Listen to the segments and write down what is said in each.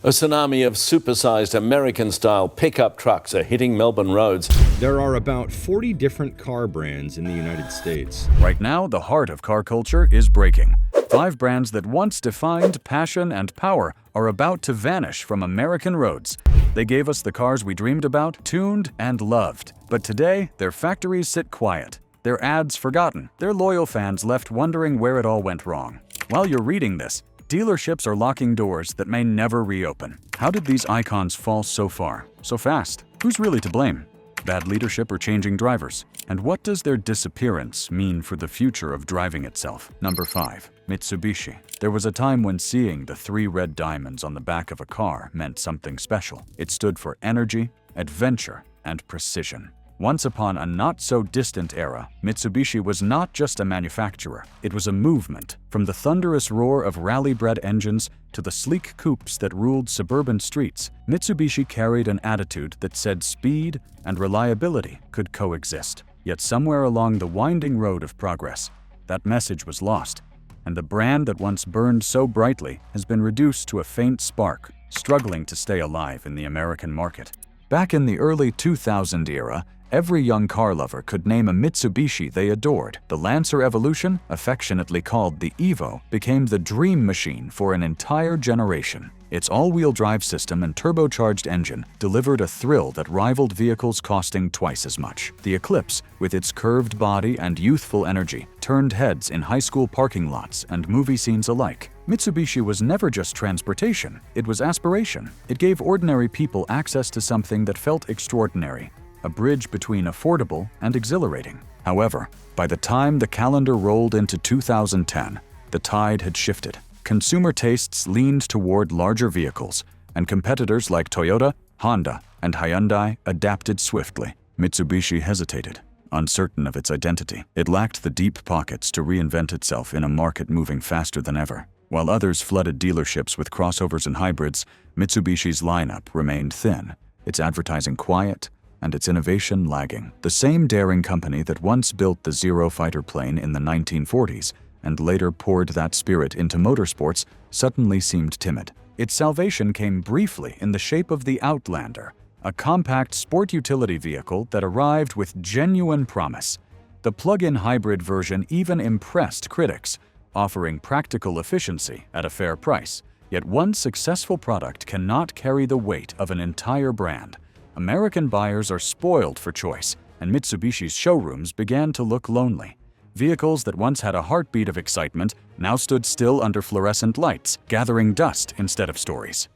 A tsunami of supersized American-style pickup trucks are hitting Melbourne roads. There are about 40 different car brands in the United States. Right now, the heart of car culture is breaking. 5 brands that once defined passion and power are about to vanish from American roads. They gave us the cars we dreamed about, tuned, and loved. But today, their factories sit quiet, their ads forgotten, their loyal fans left wondering where it all went wrong. While you're reading this, dealerships are locking doors that may never reopen. How did these icons fall so far, so fast? Who's really to blame? Bad leadership or changing drivers? And what does their disappearance mean for the future of driving itself? Number 5. Mitsubishi. There was a time when seeing the 3 red diamonds on the back of a car meant something special. It stood for energy, adventure, and precision. Once upon a not-so-distant era, Mitsubishi was not just a manufacturer. It was a movement. From the thunderous roar of rally-bred engines to the sleek coupes that ruled suburban streets, Mitsubishi carried an attitude that said speed and reliability could coexist. Yet somewhere along the winding road of progress, that message was lost, and the brand that once burned so brightly has been reduced to a faint spark, struggling to stay alive in the American market. Back in the early 2000 era, every young car lover could name a Mitsubishi they adored. The Lancer Evolution, affectionately called the Evo, became the dream machine for an entire generation. Its all-wheel drive system and turbocharged engine delivered a thrill that rivaled vehicles costing twice as much. The Eclipse, with its curved body and youthful energy, turned heads in high school parking lots and movie scenes alike. Mitsubishi was never just transportation, it was aspiration. It gave ordinary people access to something that felt extraordinary, a bridge between affordable and exhilarating. However, by the time the calendar rolled into 2010, the tide had shifted. Consumer tastes leaned toward larger vehicles, and competitors like Toyota, Honda, and Hyundai adapted swiftly. Mitsubishi hesitated, uncertain of its identity. It lacked the deep pockets to reinvent itself in a market moving faster than ever. While others flooded dealerships with crossovers and hybrids, Mitsubishi's lineup remained thin, its advertising quiet, and its innovation lagging. The same daring company that once built the Zero fighter plane in the 1940s and later poured that spirit into motorsports suddenly seemed timid. Its salvation came briefly in the shape of the Outlander, a compact sport utility vehicle that arrived with genuine promise. The plug-in hybrid version even impressed critics, offering practical efficiency at a fair price. Yet one successful product cannot carry the weight of an entire brand. American buyers are spoiled for choice, and Mitsubishi's showrooms began to look lonely. Vehicles that once had a heartbeat of excitement now stood still under fluorescent lights, gathering dust instead of stories.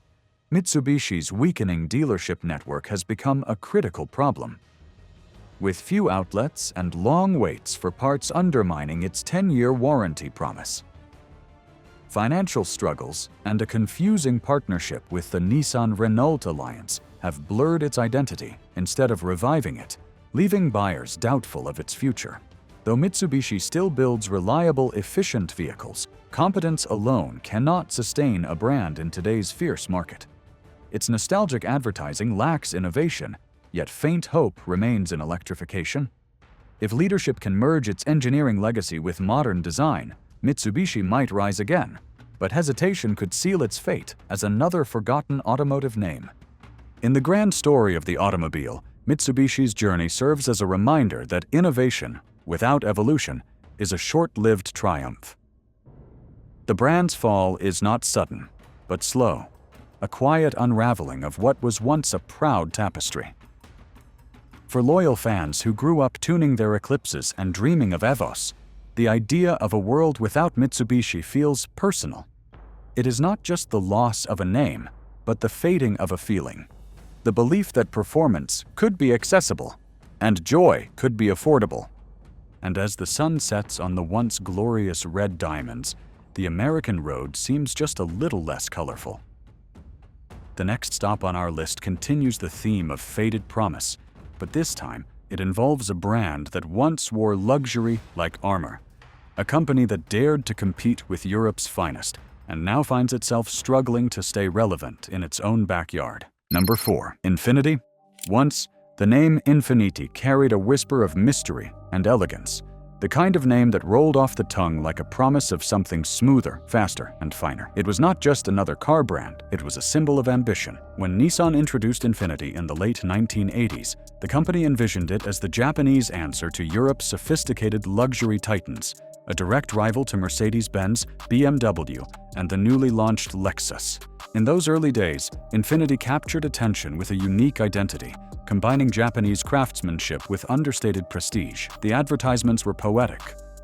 Mitsubishi's weakening dealership network has become a critical problem, with few outlets and long waits for parts undermining its 10-year warranty promise. Financial struggles and a confusing partnership with the Nissan-Renault alliance have blurred its identity instead of reviving it, leaving buyers doubtful of its future. Though Mitsubishi still builds reliable, efficient vehicles, competence alone cannot sustain a brand in today's fierce market. Its nostalgic advertising lacks innovation, yet faint hope remains in electrification. If leadership can merge its engineering legacy with modern design, Mitsubishi might rise again, but hesitation could seal its fate as another forgotten automotive name. In the grand story of the automobile, Mitsubishi's journey serves as a reminder that innovation, without evolution, is a short-lived triumph. The brand's fall is not sudden, but slow, a quiet unraveling of what was once a proud tapestry. For loyal fans who grew up tuning their Eclipses and dreaming of Evos, the idea of a world without Mitsubishi feels personal. It is not just the loss of a name, but the fading of a feeling. The belief that performance could be accessible, and joy could be affordable. And as the sun sets on the once glorious red diamonds, the American road seems just a little less colorful. The next stop on our list continues the theme of faded promise, but this time it involves a brand that once wore luxury like armor, a company that dared to compete with Europe's finest and now finds itself struggling to stay relevant in its own backyard. Number 4. Infiniti. Once, the name Infiniti carried a whisper of mystery and elegance. the kind of name that rolled off the tongue like a promise of something smoother, faster, and finer. It was not just another car brand, it was a symbol of ambition. When Nissan introduced Infiniti in the late 1980s, the company envisioned it as the Japanese answer to Europe's sophisticated luxury titans, a direct rival to Mercedes-Benz, BMW, and the newly launched Lexus. In those early days, Infiniti captured attention with a unique identity, combining Japanese craftsmanship with understated prestige. The advertisements were poetic,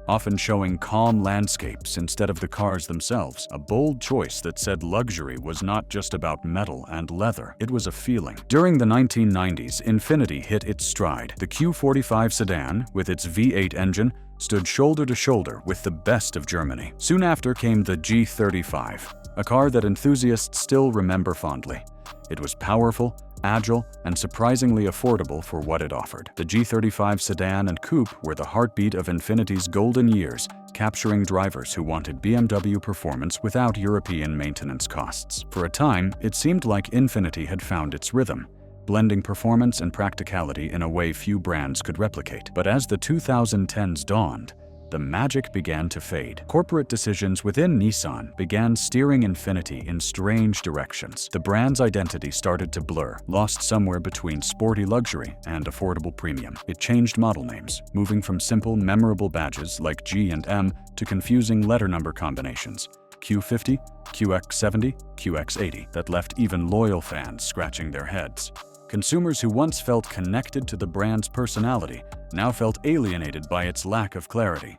often showing calm landscapes instead of the cars themselves, a bold choice that said luxury was not just about metal and leather, it was a feeling. During the 1990s, Infiniti hit its stride. The Q45 sedan, with its V8 engine, stood shoulder to shoulder with the best of Germany. Soon after came the G35, a car that enthusiasts still remember fondly. It was powerful, agile, and surprisingly affordable for what it offered. The G35 sedan and coupe were the heartbeat of Infiniti's golden years, capturing drivers who wanted BMW performance without European maintenance costs. For a time, it seemed like Infiniti had found its rhythm, blending performance and practicality in a way few brands could replicate. But as the 2010s dawned, the magic began to fade. Corporate decisions within Nissan began steering Infiniti in strange directions. The brand's identity started to blur, lost somewhere between sporty luxury and affordable premium. It changed model names, moving from simple, memorable badges like G and M to confusing letter number combinations, Q50, QX70, QX80, that left even loyal fans scratching their heads. Consumers who once felt connected to the brand's personality now felt alienated by its lack of clarity.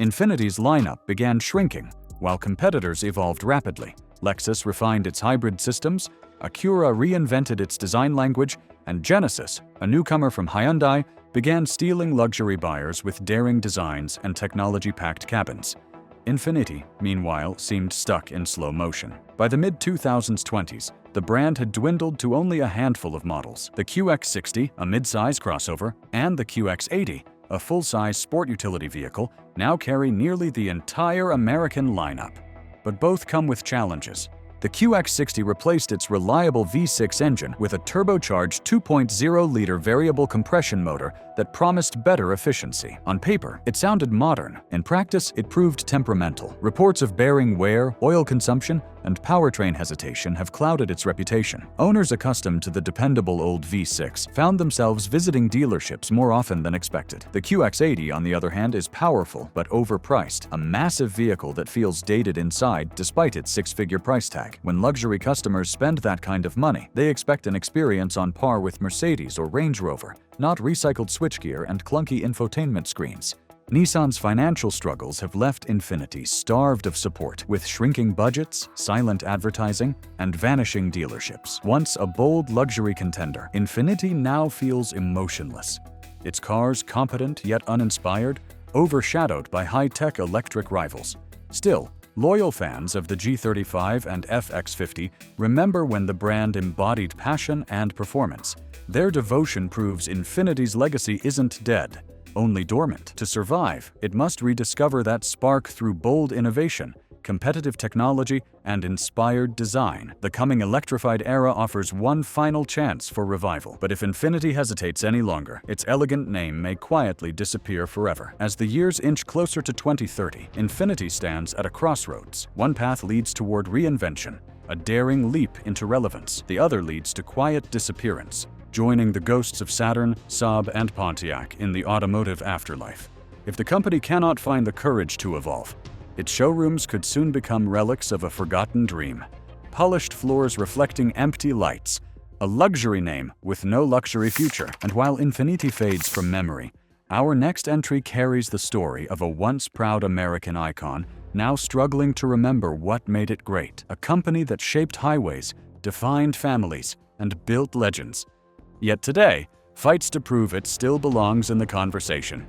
Infiniti's lineup began shrinking, while competitors evolved rapidly. Lexus refined its hybrid systems, Acura reinvented its design language, and Genesis, a newcomer from Hyundai, began stealing luxury buyers with daring designs and technology-packed cabins. Infiniti, meanwhile, seemed stuck in slow motion. By the mid-2020s, the brand had dwindled to only a handful of models. The QX60, a mid-size crossover, and the QX80, a full-size sport utility vehicle, now carry nearly the entire American lineup. But both come with challenges. The QX60 replaced its reliable V6 engine with a turbocharged 2.0-liter variable compression motor that promised better efficiency. On paper, it sounded modern. In practice, it proved temperamental. Reports of bearing wear, oil consumption, and powertrain hesitation have clouded its reputation. Owners accustomed to the dependable old V6 found themselves visiting dealerships more often than expected. The QX80, on the other hand, is powerful but overpriced, a massive vehicle that feels dated inside despite its six-figure price tag. When luxury customers spend that kind of money, they expect an experience on par with Mercedes or Range Rover, not recycled switchgear and clunky infotainment screens. Nissan's financial struggles have left Infiniti starved of support, with shrinking budgets, silent advertising, and vanishing dealerships. Once a bold luxury contender, Infiniti now feels emotionless. Its cars competent yet uninspired, overshadowed by high-tech electric rivals. Still, loyal fans of the G35 and FX50 remember when the brand embodied passion and performance. Their devotion proves Infiniti's legacy isn't dead, only dormant. To survive, it must rediscover that spark through bold innovation, competitive technology, and inspired design. The coming electrified era offers one final chance for revival. But if Infiniti hesitates any longer, its elegant name may quietly disappear forever. As the years inch closer to 2030, Infiniti stands at a crossroads. One path leads toward reinvention, a daring leap into relevance. The other leads to quiet disappearance, joining the ghosts of Saturn, Saab, and Pontiac in the automotive afterlife. If the company cannot find the courage to evolve, its showrooms could soon become relics of a forgotten dream. Polished floors reflecting empty lights, a luxury name with no luxury future. And while Infiniti fades from memory, our next entry carries the story of a once proud American icon, now struggling to remember what made it great. A company that shaped highways, defined families, and built legends. Yet today, fights to prove it still belongs in the conversation.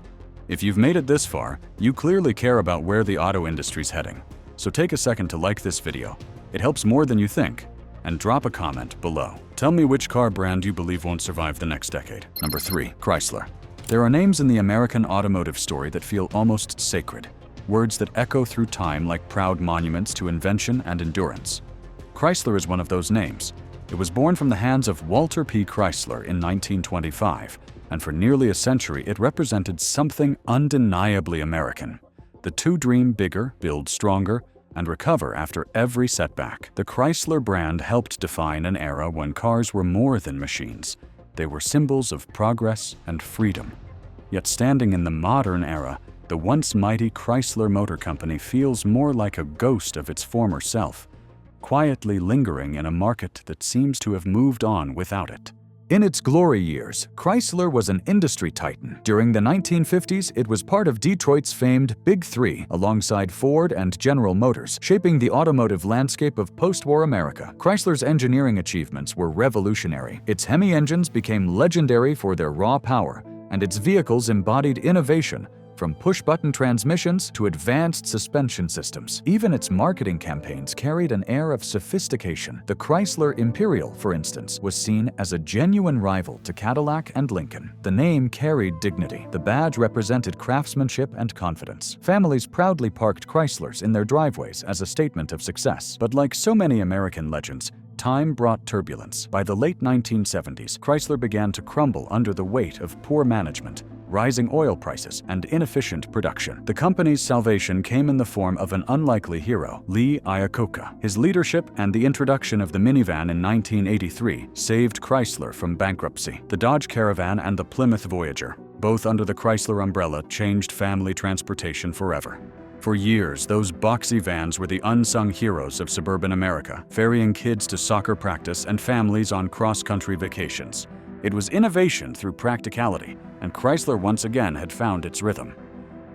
If you've made it this far, you clearly care about where the auto industry's heading. So take a second to like this video. It helps more than you think. And drop a comment below. Tell me which car brand you believe won't survive the next decade. Number 3. Chrysler. There are names in the American automotive story that feel almost sacred. Words that echo through time like proud monuments to invention and endurance. Chrysler is one of those names. It was born from the hands of Walter P. Chrysler in 1925 and for nearly a century it represented something undeniably American. The two dream bigger, build stronger, and recover after every setback. The Chrysler brand helped define an era when cars were more than machines. They were symbols of progress and freedom. Yet standing in the modern era, the once mighty Chrysler Motor Company feels more like a ghost of its former self, quietly lingering in a market that seems to have moved on without it. In its glory years, Chrysler was an industry titan. During the 1950s, it was part of Detroit's famed Big Three, alongside Ford and General Motors, shaping the automotive landscape of post-war America. Chrysler's engineering achievements were revolutionary. Its Hemi engines became legendary for their raw power, and its vehicles embodied innovation, from push-button transmissions to advanced suspension systems. Even its marketing campaigns carried an air of sophistication. The Chrysler Imperial, for instance, was seen as a genuine rival to Cadillac and Lincoln. The name carried dignity. The badge represented craftsmanship and confidence. Families proudly parked Chryslers in their driveways as a statement of success. But like so many American legends, time brought turbulence. By the late 1970s, Chrysler began to crumble under the weight of poor management, rising oil prices, and inefficient production. The company's salvation came in the form of an unlikely hero, Lee Iacocca. His leadership and the introduction of the minivan in 1983 saved Chrysler from bankruptcy. The Dodge Caravan and the Plymouth Voyager, both under the Chrysler umbrella, changed family transportation forever. For years, those boxy vans were the unsung heroes of suburban America, ferrying kids to soccer practice and families on cross-country vacations. It was innovation through practicality, and Chrysler once again had found its rhythm.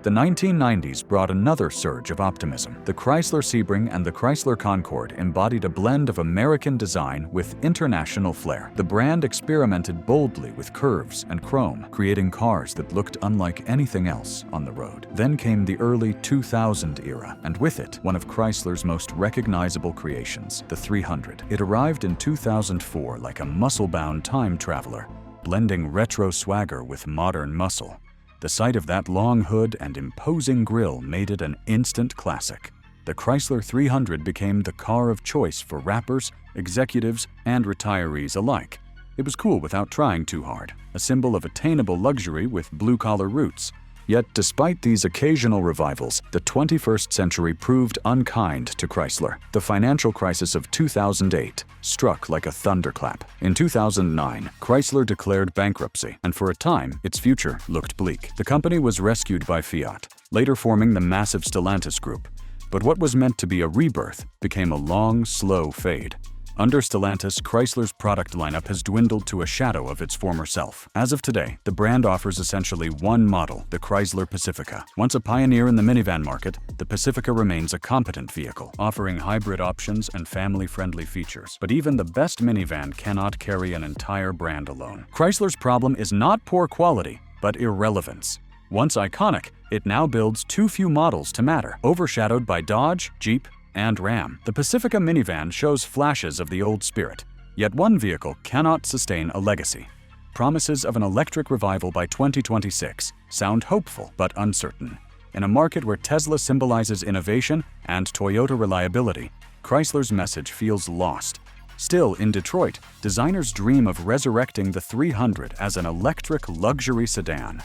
The 1990s brought another surge of optimism. The Chrysler Sebring and the Chrysler Concorde embodied a blend of American design with international flair. The brand experimented boldly with curves and chrome, creating cars that looked unlike anything else on the road. Then came the early 2000 era, and with it, one of Chrysler's most recognizable creations, the 300. It arrived in 2004 like a muscle-bound time traveler, blending retro swagger with modern muscle. The sight of that long hood and imposing grille made it an instant classic. The Chrysler 300 became the car of choice for rappers, executives, and retirees alike. It was cool without trying too hard, a symbol of attainable luxury with blue-collar roots. Yet, despite these occasional revivals, the 21st century proved unkind to Chrysler. The financial crisis of 2008 struck like a thunderclap. In 2009, Chrysler declared bankruptcy, and for a time, its future looked bleak. The company was rescued by Fiat, later forming the massive Stellantis group. But what was meant to be a rebirth became a long, slow fade. Under Stellantis, Chrysler's product lineup has dwindled to a shadow of its former self. As of today, the brand offers essentially one model, the Chrysler Pacifica. Once a pioneer in the minivan market, the Pacifica remains a competent vehicle, offering hybrid options and family-friendly features. But even the best minivan cannot carry an entire brand alone. Chrysler's problem is not poor quality, but irrelevance. Once iconic, it now builds too few models to matter, overshadowed by Dodge, Jeep, and Ram. The Pacifica minivan shows flashes of the old spirit, yet one vehicle cannot sustain a legacy. Promises of an electric revival by 2026 sound hopeful but uncertain. In a market where Tesla symbolizes innovation and Toyota reliability, Chrysler's message feels lost. Still, in Detroit, designers dream of resurrecting the 300 as an electric luxury sedan.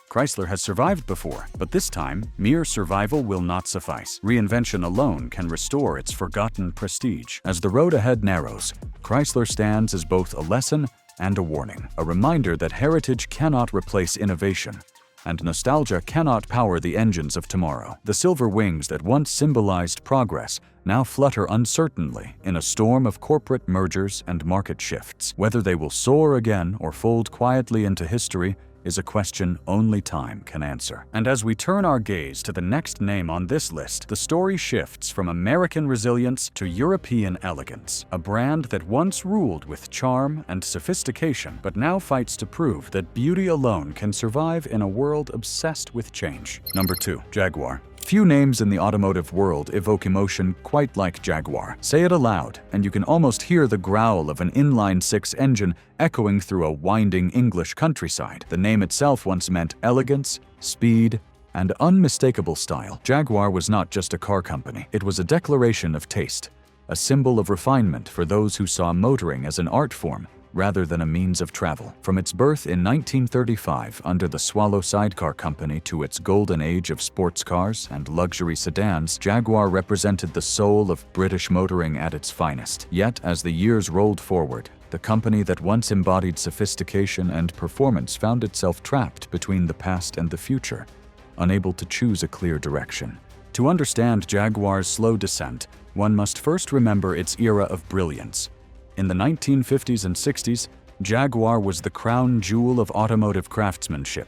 Chrysler has survived before, but this time, mere survival will not suffice. Reinvention alone can restore its forgotten prestige. As the road ahead narrows, Chrysler stands as both a lesson and a warning, a reminder that heritage cannot replace innovation, and nostalgia cannot power the engines of tomorrow. The silver wings that once symbolized progress now flutter uncertainly in a storm of corporate mergers and market shifts. Whether they will soar again or fold quietly into history is a question only time can answer. And as we turn our gaze to the next name on this list, the story shifts from American resilience to European elegance, a brand that once ruled with charm and sophistication, but now fights to prove that beauty alone can survive in a world obsessed with change. Number 2. Jaguar. Few names in the automotive world evoke emotion quite like Jaguar. Say it aloud, and you can almost hear the growl of an inline-six engine echoing through a winding English countryside. The name itself once meant elegance, speed, and unmistakable style. Jaguar was not just a car company. It was a declaration of taste, a symbol of refinement for those who saw motoring as an art form rather than a means of travel. From its birth in 1935 under the Swallow Sidecar Company to its golden age of sports cars and luxury sedans, Jaguar represented the soul of British motoring at its finest. Yet, as the years rolled forward, the company that once embodied sophistication and performance found itself trapped between the past and the future, unable to choose a clear direction. To understand Jaguar's slow descent, one must first remember its era of brilliance. In the 1950s and 60s, Jaguar was the crown jewel of automotive craftsmanship.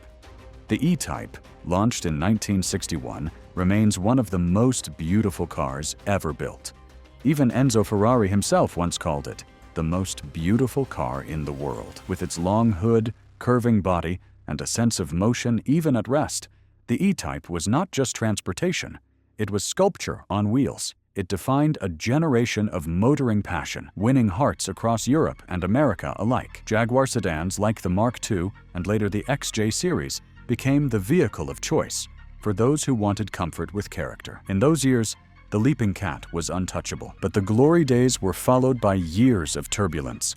The E-Type, launched in 1961, remains one of the most beautiful cars ever built. Even Enzo Ferrari himself once called it the most beautiful car in the world. With its long hood, curving body, and a sense of motion even at rest, the E-Type was not just transportation, it was sculpture on wheels. It defined a generation of motoring passion, winning hearts across Europe and America alike. Jaguar sedans like the Mark II and later the XJ series became the vehicle of choice for those who wanted comfort with character. In those years, the Leaping Cat was untouchable, but the glory days were followed by years of turbulence.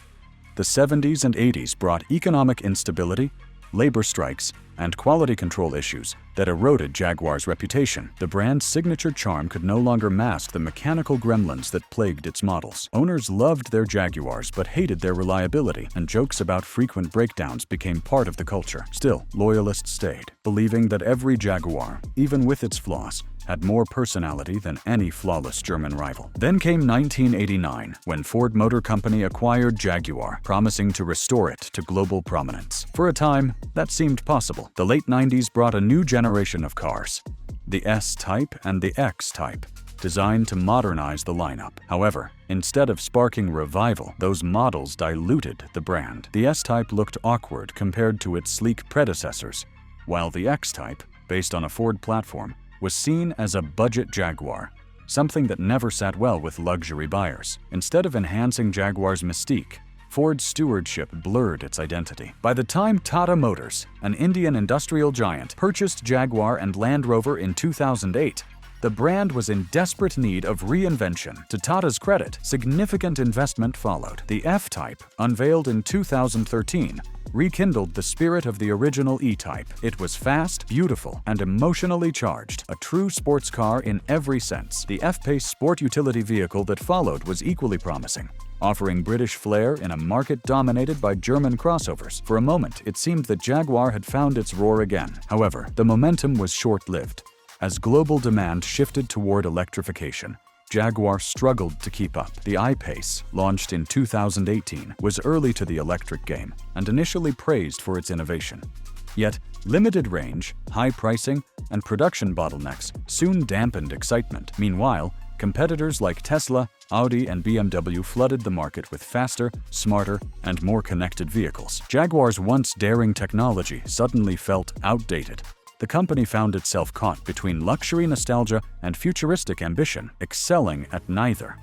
The 70s and 80s brought economic instability, labor strikes, and quality control issues that eroded Jaguar's reputation. The brand's signature charm could no longer mask the mechanical gremlins that plagued its models. Owners loved their Jaguars but hated their reliability, and jokes about frequent breakdowns became part of the culture. Still, loyalists stayed, believing that every Jaguar, even with its flaws, had more personality than any flawless German rival. Then came 1989, when Ford Motor Company acquired Jaguar, promising to restore it to global prominence. For a time, that seemed possible. The late 90s brought a new generation of cars, the S-Type and the X-Type, designed to modernize the lineup. However, instead of sparking revival, those models diluted the brand. The S-Type looked awkward compared to its sleek predecessors, while the X-Type, based on a Ford platform, was seen as a budget Jaguar, something that never sat well with luxury buyers. Instead of enhancing Jaguar's mystique, Ford's stewardship blurred its identity. By the time Tata Motors, an Indian industrial giant, purchased Jaguar and Land Rover in 2008, the brand was in desperate need of reinvention. To Tata's credit, significant investment followed. The F-Type, unveiled in 2013, rekindled the spirit of the original E-Type. It was fast, beautiful, and emotionally charged, a true sports car in every sense. The F-Pace sport utility vehicle that followed was equally promising, offering British flair in a market dominated by German crossovers. For a moment, it seemed that Jaguar had found its roar again. However, the momentum was short-lived. As global demand shifted toward electrification, Jaguar struggled to keep up. The I-Pace, launched in 2018, was early to the electric game and initially praised for its innovation. Yet, limited range, high pricing, and production bottlenecks soon dampened excitement. Meanwhile, competitors like Tesla, Audi, and BMW flooded the market with faster, smarter, and more connected vehicles. Jaguar's once daring technology suddenly felt outdated. The company found itself caught between luxury nostalgia and futuristic ambition, excelling at neither.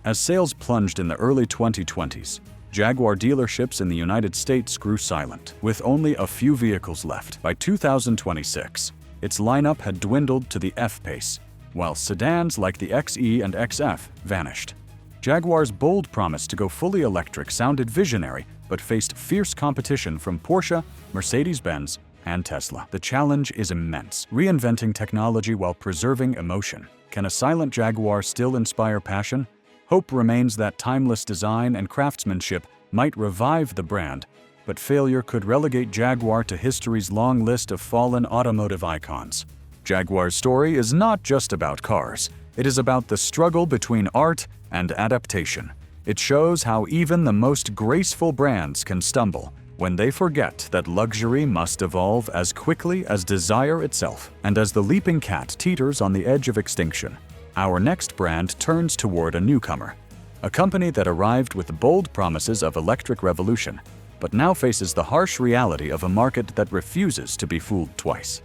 As sales plunged in the early 2020s, Jaguar dealerships in the United States grew silent, with only a few vehicles left. By 2026, its lineup had dwindled to the F-Pace, while sedans like the XE and XF vanished. Jaguar's bold promise to go fully electric sounded visionary, but faced fierce competition from Porsche, Mercedes-Benz, and Tesla. The challenge is immense, reinventing technology while preserving emotion. Can a silent Jaguar still inspire passion? Hope remains that timeless design and craftsmanship might revive the brand, but failure could relegate Jaguar to history's long list of fallen automotive icons. Jaguar's story is not just about cars. It is about the struggle between art and adaptation. It shows how even the most graceful brands can stumble when they forget that luxury must evolve as quickly as desire itself. And as the Leaping Cat teeters on the edge of extinction, our next brand turns toward a newcomer, a company that arrived with bold promises of electric revolution, but now faces the harsh reality of a market that refuses to be fooled twice.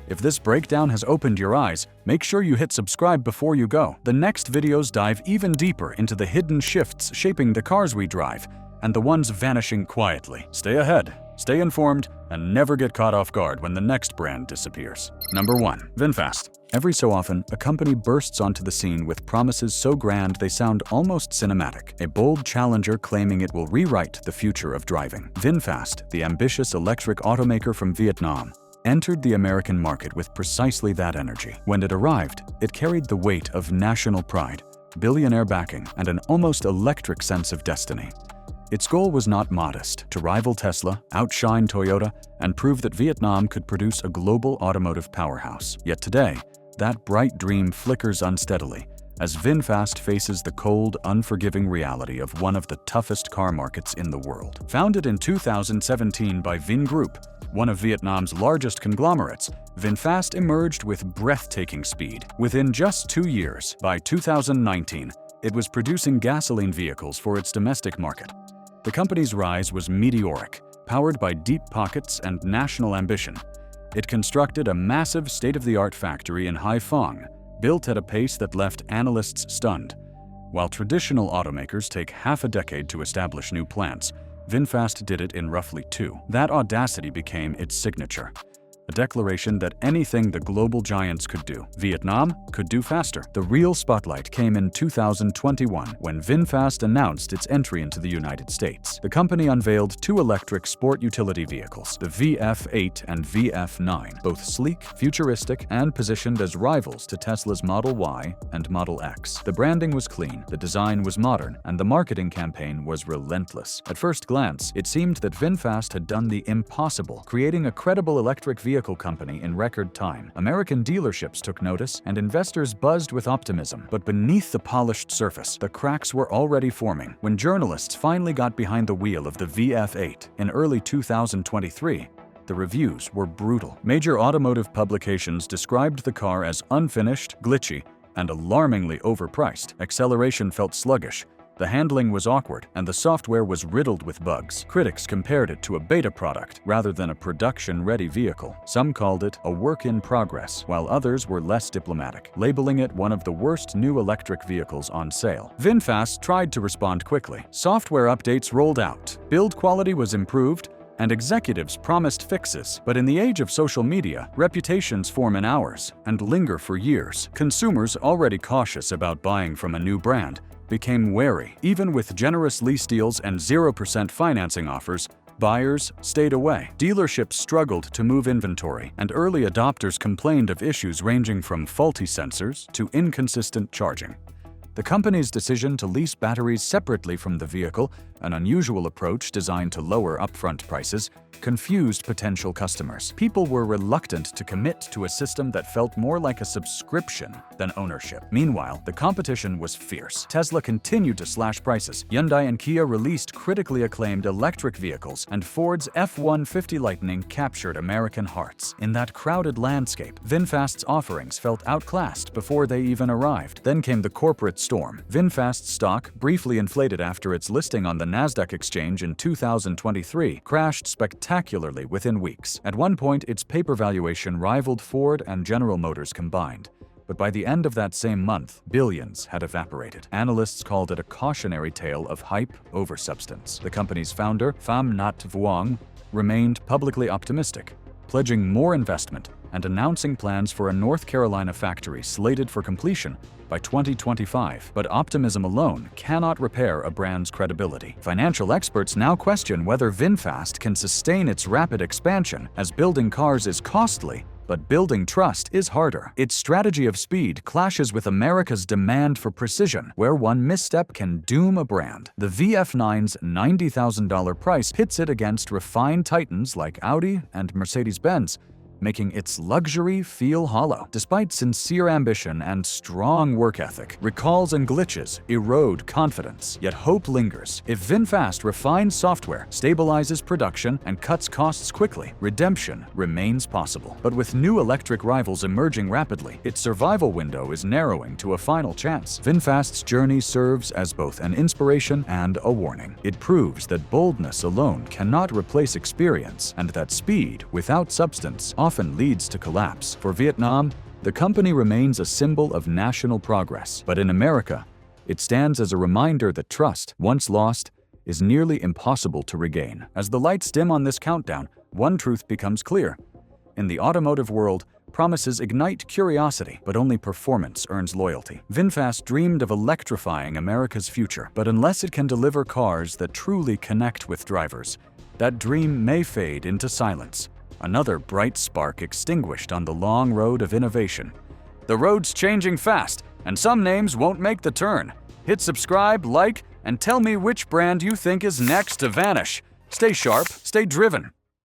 If this breakdown has opened your eyes, make sure you hit subscribe before you go. The next videos dive even deeper into the hidden shifts shaping the cars we drive, and the ones vanishing quietly. Stay ahead, stay informed, and never get caught off guard when the next brand disappears. Number 1. VinFast. Every so often, a company bursts onto the scene with promises so grand they sound almost cinematic. A bold challenger claiming it will rewrite the future of driving. VinFast, the ambitious electric automaker from Vietnam, entered the American market with precisely that energy. When it arrived, it carried the weight of national pride, billionaire backing, and an almost electric sense of destiny. Its goal was not modest: to rival Tesla, outshine Toyota, and prove that Vietnam could produce a global automotive powerhouse. Yet today, that bright dream flickers unsteadily as VinFast faces the cold, unforgiving reality of one of the toughest car markets in the world. Founded in 2017 by Vin Group, one of Vietnam's largest conglomerates, VinFast emerged with breathtaking speed. Within just 2 years, by 2019, it was producing gasoline vehicles for its domestic market. The company's rise was meteoric, powered by deep pockets and national ambition. It constructed a massive state-of-the-art factory in Haiphong, built at a pace that left analysts stunned. While traditional automakers take half a decade to establish new plants, VinFast did it in roughly 2. That audacity became its signature, a declaration that anything the global giants could do, Vietnam could do faster. The real spotlight came in 2021 when VinFast announced its entry into the United States. The company unveiled 2 electric sport utility vehicles, the VF8 and VF9, both sleek, futuristic, and positioned as rivals to Tesla's Model Y and Model X. The branding was clean, the design was modern, and the marketing campaign was relentless. At first glance, it seemed that VinFast had done the impossible, creating a credible electric vehicle company in record time. American dealerships took notice, and investors buzzed with optimism. But beneath the polished surface, the cracks were already forming. When journalists finally got behind the wheel of the VF8 in early 2023, the reviews were brutal. Major automotive publications described the car as unfinished, glitchy, and alarmingly overpriced. Acceleration felt sluggish, the handling was awkward, and the software was riddled with bugs. Critics compared it to a beta product rather than a production-ready vehicle. Some called it a work in progress, while others were less diplomatic, labeling it one of the worst new electric vehicles on sale. VinFast tried to respond quickly. Software updates rolled out, build quality was improved, and executives promised fixes. But in the age of social media, reputations form in hours and linger for years. Consumers, already cautious about buying from a new brand, became wary. Even with generous lease deals and 0% financing offers, buyers stayed away. Dealerships struggled to move inventory, and early adopters complained of issues ranging from faulty sensors to inconsistent charging. The company's decision to lease batteries separately from the vehicle, an unusual approach designed to lower upfront prices, confused potential customers. People were reluctant to commit to a system that felt more like a subscription than ownership. Meanwhile, the competition was fierce. Tesla continued to slash prices. Hyundai and Kia released critically acclaimed electric vehicles, and Ford's F-150 Lightning captured American hearts. In that crowded landscape, VinFast's offerings felt outclassed before they even arrived. Then came the corporate storm. VinFast's stock, briefly inflated after its listing on the Nasdaq exchange in 2023, crashed spectacularly within weeks. At one point, its paper valuation rivaled Ford and General Motors combined. But by the end of that same month, billions had evaporated. Analysts called it a cautionary tale of hype over substance. The company's founder, Pham Nhat Vuong, remained publicly optimistic, pledging more investment and announcing plans for a North Carolina factory slated for completion by 2025. But optimism alone cannot repair a brand's credibility. Financial experts now question whether VinFast can sustain its rapid expansion, as building cars is costly, but building trust is harder. Its strategy of speed clashes with America's demand for precision, where one misstep can doom a brand. The VF9's $90,000 price pits it against refined titans like Audi and Mercedes-Benz, making its luxury feel hollow. Despite sincere ambition and strong work ethic, recalls and glitches erode confidence, yet hope lingers. If VinFast refines software, stabilizes production, and cuts costs quickly, redemption remains possible. But with new electric rivals emerging rapidly, its survival window is narrowing to a final chance. VinFast's journey serves as both an inspiration and a warning. It proves that boldness alone cannot replace experience, and that speed without substance often leads to collapse. For Vietnam, the company remains a symbol of national progress. But in America, it stands as a reminder that trust, once lost, is nearly impossible to regain. As the lights dim on this countdown, one truth becomes clear. In the automotive world, promises ignite curiosity, but only performance earns loyalty. VinFast dreamed of electrifying America's future, but unless it can deliver cars that truly connect with drivers, that dream may fade into silence. Another bright spark extinguished on the long road of innovation. The road's changing fast, and some names won't make the turn. Hit subscribe, like, and tell me which brand you think is next to vanish. Stay sharp, stay driven.